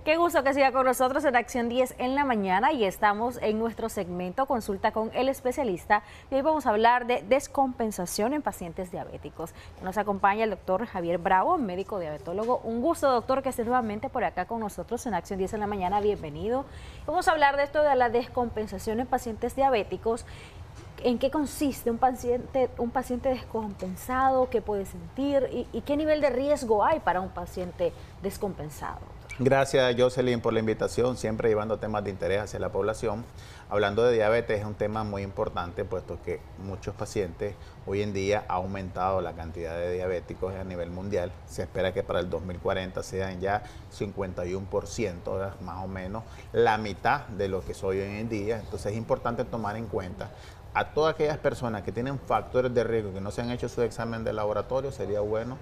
Qué gusto que siga con nosotros en Acción 10 en la mañana y estamos en nuestro segmento Consulta con el especialista y hoy vamos a hablar de descompensación en pacientes diabéticos. Nos acompaña el doctor Javier Bravo, médico diabetólogo. Un gusto, doctor, que esté nuevamente por acá con nosotros en Acción 10 en la mañana. Bienvenido. Vamos a hablar de esto de la descompensación en pacientes diabéticos. ¿En qué consiste un paciente descompensado? ¿Qué puede sentir? ¿Y qué nivel de riesgo hay para un paciente descompensado? Gracias, Jocelyn, por la invitación, siempre llevando temas de interés hacia la población. Hablando de diabetes, es un tema muy importante, puesto que muchos pacientes hoy en día ha aumentado la cantidad de diabéticos a nivel mundial. Se espera que para el 2040 sean ya 51%, más o menos, la mitad de lo que soy hoy en día. Entonces es importante tomar en cuenta a todas aquellas personas que tienen factores de riesgo, que no se han hecho su examen de laboratorio, sería bueno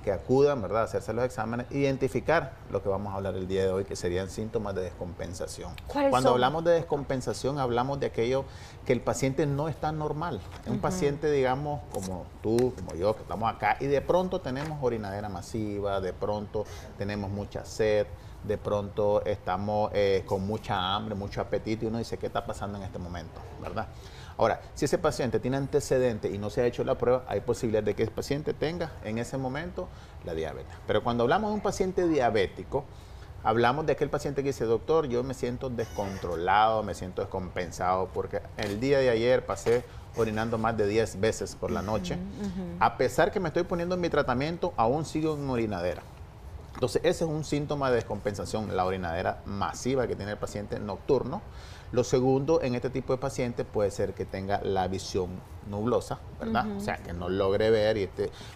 que acudan, ¿verdad?, a hacerse los exámenes, identificar lo que vamos a hablar el día de hoy, que serían síntomas de descompensación. Cuando hablamos de descompensación, hablamos de aquello que el paciente no está normal. Es un paciente, digamos, como tú, como yo, que estamos acá, y de pronto tenemos orinadera masiva, de pronto tenemos mucha sed, de pronto estamos con mucha hambre, mucho apetito, y uno dice, ¿qué está pasando en este momento?, ¿verdad? Ahora, si ese paciente tiene antecedentes y no se ha hecho la prueba, hay posibilidad de que el paciente tenga en ese momento la diabetes. Pero cuando hablamos de un paciente diabético, hablamos de aquel paciente que dice, doctor, yo me siento descontrolado, me siento descompensado, porque el día de ayer pasé orinando más de 10 veces por la noche. A pesar que me estoy poniendo en mi tratamiento, aún sigo en orinadera. Entonces, ese es un síntoma de descompensación, la orinadera masiva que tiene el paciente nocturno. Lo segundo, en este tipo de pacientes puede ser que tenga la visión nublosa, ¿verdad? O sea, que no logre ver y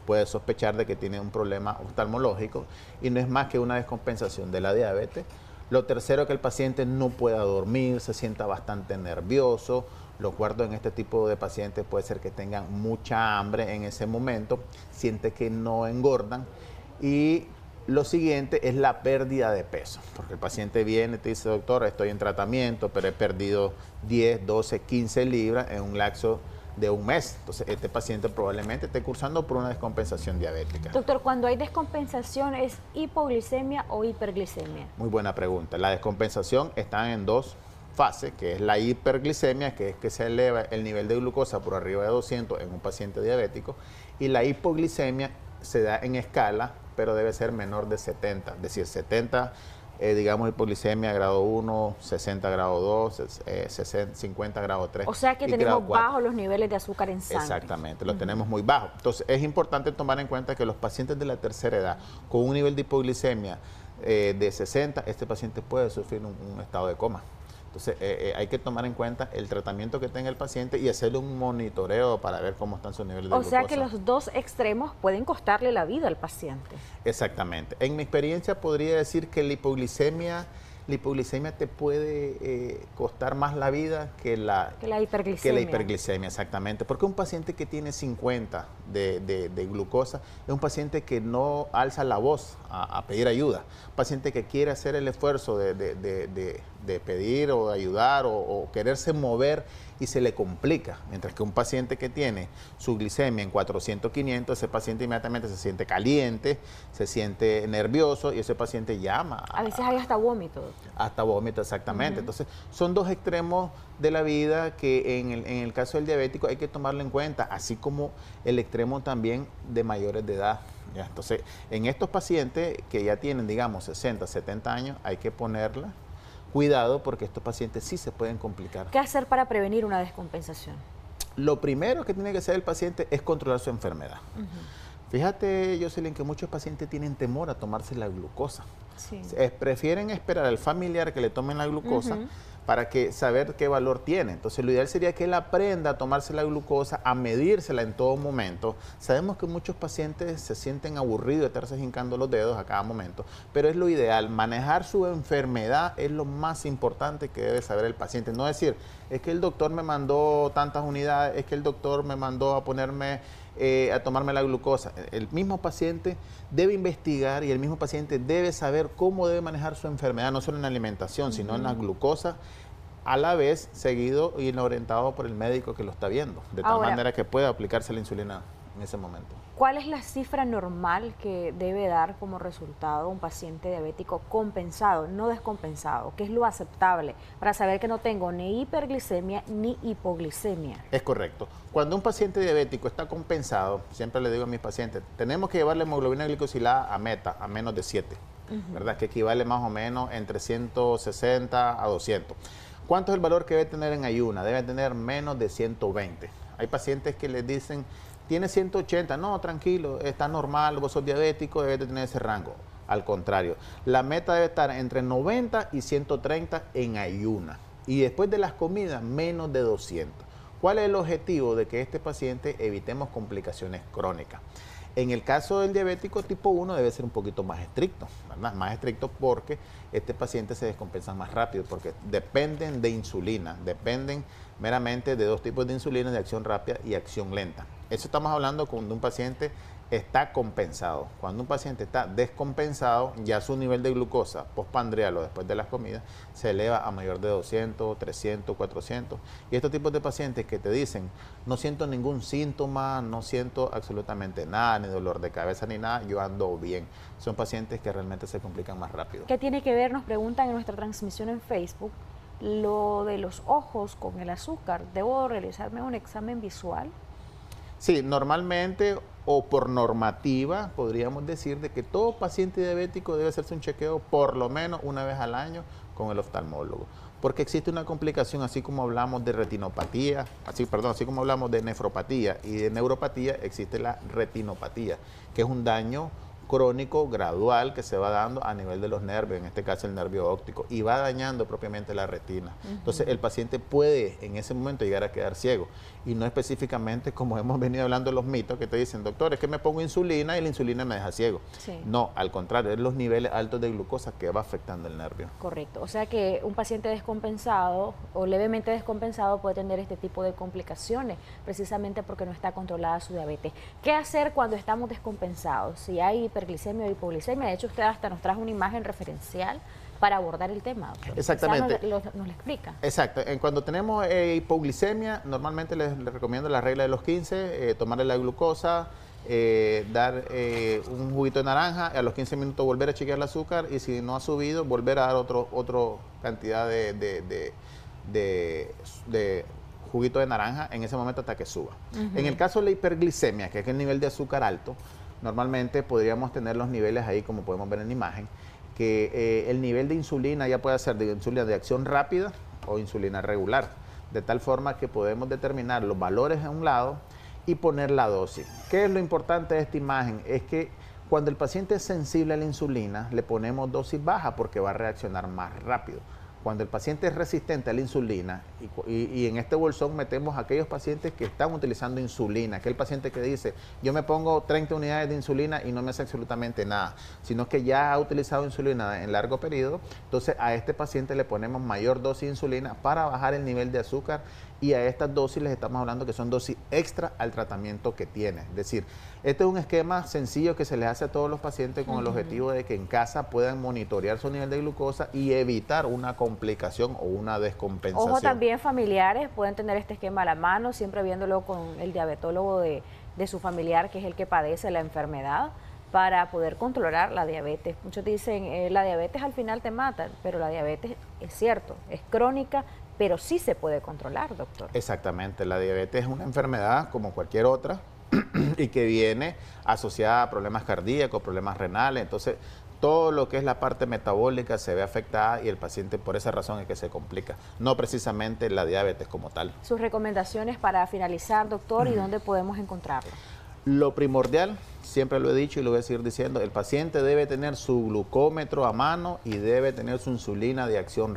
puede sospechar de que tiene un problema oftalmológico y no es más que una descompensación de la diabetes. Lo tercero, que el paciente no pueda dormir, se sienta bastante nervioso. Lo cuarto, en este tipo de pacientes puede ser que tengan mucha hambre en ese momento, siente que no engordan y lo siguiente es la pérdida de peso, porque el paciente viene y te dice, doctor, estoy en tratamiento, pero he perdido 10, 12, 15 libras en un lapso de un mes. Entonces, este paciente probablemente esté cursando por una descompensación diabética. Doctor, cuando hay descompensación, ¿es hipoglicemia o hiperglicemia? Muy buena pregunta. La descompensación está en dos fases, que es la hiperglicemia, que es que se eleva el nivel de glucosa por arriba de 200 en un paciente diabético, y la hipoglicemia se da en escala, pero debe ser menor de 70, es decir, 70, digamos, hipoglicemia grado 1, 60 grado 2, 50 grado 3. O sea que tenemos bajos los niveles de azúcar en sangre. Exactamente, los tenemos muy bajos. Entonces, es importante tomar en cuenta que los pacientes de la tercera edad, con un nivel de hipoglicemia de 60, este paciente puede sufrir un estado de coma. Entonces, hay que tomar en cuenta el tratamiento que tenga el paciente y hacerle un monitoreo para ver cómo están sus niveles de glucosa. O sea que los dos extremos pueden costarle la vida al paciente. Exactamente. En mi experiencia podría decir que la hipoglicemia te puede costar más la vida que la hiperglicemia, exactamente. Porque un paciente que tiene 50 de glucosa es un paciente que no alza la voz a pedir ayuda. Un paciente que quiere hacer el esfuerzo de pedir o de ayudar o quererse mover y se le complica. Mientras que un paciente que tiene su glicemia en 400, 500, ese paciente inmediatamente se siente caliente, se siente nervioso y ese paciente llama. A veces hay hasta vómito, doctor. Hasta vómito, exactamente. Entonces, son dos extremos de la vida que en el caso del diabético hay que tomarlo en cuenta, así como el extremo también de mayores de edad. ¿Ya? Entonces, en estos pacientes que ya tienen, digamos, 60, 70 años, hay que ponerla cuidado porque estos pacientes sí se pueden complicar. ¿Qué hacer para prevenir una descompensación? Lo primero que tiene que hacer el paciente es controlar su enfermedad. Fíjate, Jocelyn, que muchos pacientes tienen temor a tomarse la glucosa. Sí. Prefieren esperar al familiar que le tomen la glucosa para saber qué valor tiene. Entonces, lo ideal sería que él aprenda a tomarse la glucosa, a medírsela en todo momento. Sabemos que muchos pacientes se sienten aburridos de estarse hincando los dedos a cada momento, pero es lo ideal. Manejar su enfermedad es lo más importante que debe saber el paciente. No decir, es que el doctor me mandó tantas unidades, es que el doctor me mandó a ponerme a tomarme la glucosa. El mismo paciente debe investigar y el mismo paciente debe saber cómo debe manejar su enfermedad, no solo en la alimentación, sino en la glucosa, a la vez seguido y orientado por el médico que lo está viendo, de tal manera que pueda aplicarse la insulina en ese momento. ¿Cuál es la cifra normal que debe dar como resultado un paciente diabético compensado, no descompensado? ¿Qué es lo aceptable para saber que no tengo ni hiperglicemia ni hipoglicemia? Es correcto. Cuando un paciente diabético está compensado, siempre le digo a mis pacientes, tenemos que llevar la hemoglobina glicosilada a meta, a menos de 7, ¿verdad? Que equivale más o menos entre 160 a 200. ¿Cuánto es el valor que debe tener en ayuna? Debe tener menos de 120. Hay pacientes que les dicen, tiene 180, no, tranquilo, está normal, vos sos diabético, debes de tener ese rango. Al contrario, la meta debe estar entre 90 y 130 en ayuna. Y después de las comidas, menos de 200. ¿Cuál es el objetivo de que este paciente evitemos complicaciones crónicas? En el caso del diabético tipo 1 debe ser un poquito más estricto, ¿verdad? Más estricto porque este paciente se descompensa más rápido, porque dependen de insulina, dependen meramente de dos tipos de insulina, de acción rápida y acción lenta. Eso estamos hablando cuando un paciente está compensado. Cuando un paciente está descompensado, ya su nivel de glucosa postprandial o después de las comidas se eleva a mayor de 200, 300, 400. Y estos tipos de pacientes que te dicen, no siento ningún síntoma, no siento absolutamente nada, ni dolor de cabeza ni nada, yo ando bien. Son pacientes que realmente se complican más rápido. ¿Qué tiene que ver? Nos preguntan en nuestra transmisión en Facebook, lo de los ojos con el azúcar. ¿Debo realizarme un examen visual? Sí, normalmente o por normativa podríamos decir de que todo paciente diabético debe hacerse un chequeo por lo menos una vez al año con el oftalmólogo, porque existe una complicación, así como hablamos de retinopatía, así como hablamos de nefropatía y de neuropatía, existe la retinopatía, que es un daño crónico gradual que se va dando a nivel de los nervios, en este caso el nervio óptico, y va dañando propiamente la retina. Entonces el paciente puede en ese momento llegar a quedar ciego, y no específicamente como hemos venido hablando de los mitos que te dicen, doctor, es que me pongo insulina y la insulina me deja ciego. Sí. No, al contrario, es los niveles altos de glucosa que va afectando el nervio. Correcto, o sea que un paciente descompensado o levemente descompensado puede tener este tipo de complicaciones, precisamente porque no está controlada su diabetes. ¿Qué hacer cuando estamos descompensados? Si hay hiperglicemia o hipoglicemia, de hecho usted hasta nos trajo una imagen referencial para abordar el tema, doctor. Exactamente. Nos lo explica. Exacto. Cuando tenemos hipoglicemia, normalmente les recomiendo la regla de los 15, tomarle la glucosa, dar un juguito de naranja, a los 15 minutos volver a chequear el azúcar, y si no ha subido, volver a dar otro cantidad de juguito de naranja en ese momento hasta que suba. En el caso de la hiperglicemia, que es el nivel de azúcar alto, normalmente podríamos tener los niveles ahí, como podemos ver en la imagen, que el nivel de insulina ya puede ser de insulina de acción rápida o insulina regular, de tal forma que podemos determinar los valores a un lado y poner la dosis. ¿Qué es lo importante de esta imagen? Es que cuando el paciente es sensible a la insulina, le ponemos dosis baja porque va a reaccionar más rápido. Cuando el paciente es resistente a la insulina, y en este bolsón metemos a aquellos pacientes que están utilizando insulina, aquel paciente que dice, yo me pongo 30 unidades de insulina y no me hace absolutamente nada, sino que ya ha utilizado insulina en largo periodo, entonces a este paciente le ponemos mayor dosis de insulina para bajar el nivel de azúcar, y a estas dosis les estamos hablando que son dosis extra al tratamiento que tiene. Es decir, este es un esquema sencillo que se les hace a todos los pacientes con el objetivo de que en casa puedan monitorear su nivel de glucosa y evitar una complicación o una descompensación. Ojo, también familiares pueden tener este esquema a la mano, siempre viéndolo con el diabetólogo de su familiar, que es el que padece la enfermedad, para poder controlar la diabetes. Muchos dicen, la diabetes al final te mata, pero la diabetes es cierto, es crónica, pero sí se puede controlar, doctor. Exactamente, la diabetes es una enfermedad como cualquier otra y que viene asociada a problemas cardíacos, problemas renales, entonces todo lo que es la parte metabólica se ve afectada y el paciente por esa razón es que se complica, no precisamente la diabetes como tal. Sus recomendaciones para finalizar, doctor, ¿y dónde podemos encontrarlo? Lo primordial, siempre lo he dicho y lo voy a seguir diciendo, el paciente debe tener su glucómetro a mano y debe tener su insulina de acción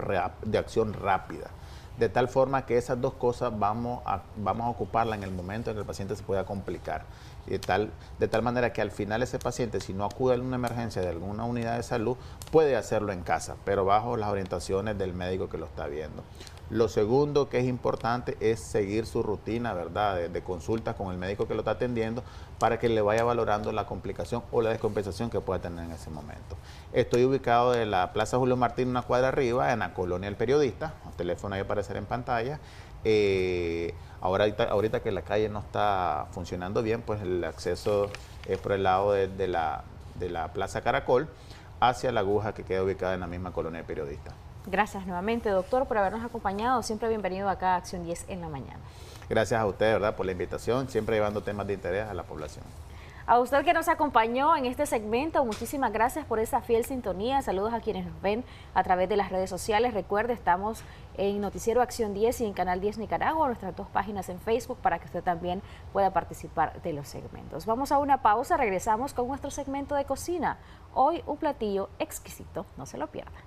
rápida. De tal forma que esas dos cosas vamos a ocuparla en el momento en que el paciente se pueda complicar. Y de tal manera que al final ese paciente, si no acude a una emergencia de alguna unidad de salud, puede hacerlo en casa, pero bajo las orientaciones del médico que lo está viendo. Lo segundo que es importante es seguir su rutina, ¿verdad?, de consultas con el médico que lo está atendiendo para que le vaya valorando la complicación o la descompensación que pueda tener en ese momento. Estoy ubicado en la Plaza Julio Martín, una cuadra arriba, en la Colonia El Periodista. El teléfono ahí aparecerá en pantalla. Ahorita que la calle no está funcionando bien, pues el acceso es por el lado de la Plaza Caracol hacia la aguja que queda ubicada en la misma colonia de Periodistas. Gracias nuevamente, doctor, por habernos acompañado. Siempre bienvenido acá a Acción 10 en la mañana. Gracias a usted, ¿verdad?, por la invitación, siempre llevando temas de interés a la población. A usted que nos acompañó en este segmento, muchísimas gracias por esa fiel sintonía. Saludos a quienes nos ven a través de las redes sociales. Recuerde, estamos en Noticiero Acción 10 y en Canal 10 Nicaragua, nuestras 2 páginas en Facebook, para que usted también pueda participar de los segmentos. Vamos a una pausa, regresamos con nuestro segmento de cocina. Hoy un platillo exquisito, no se lo pierda.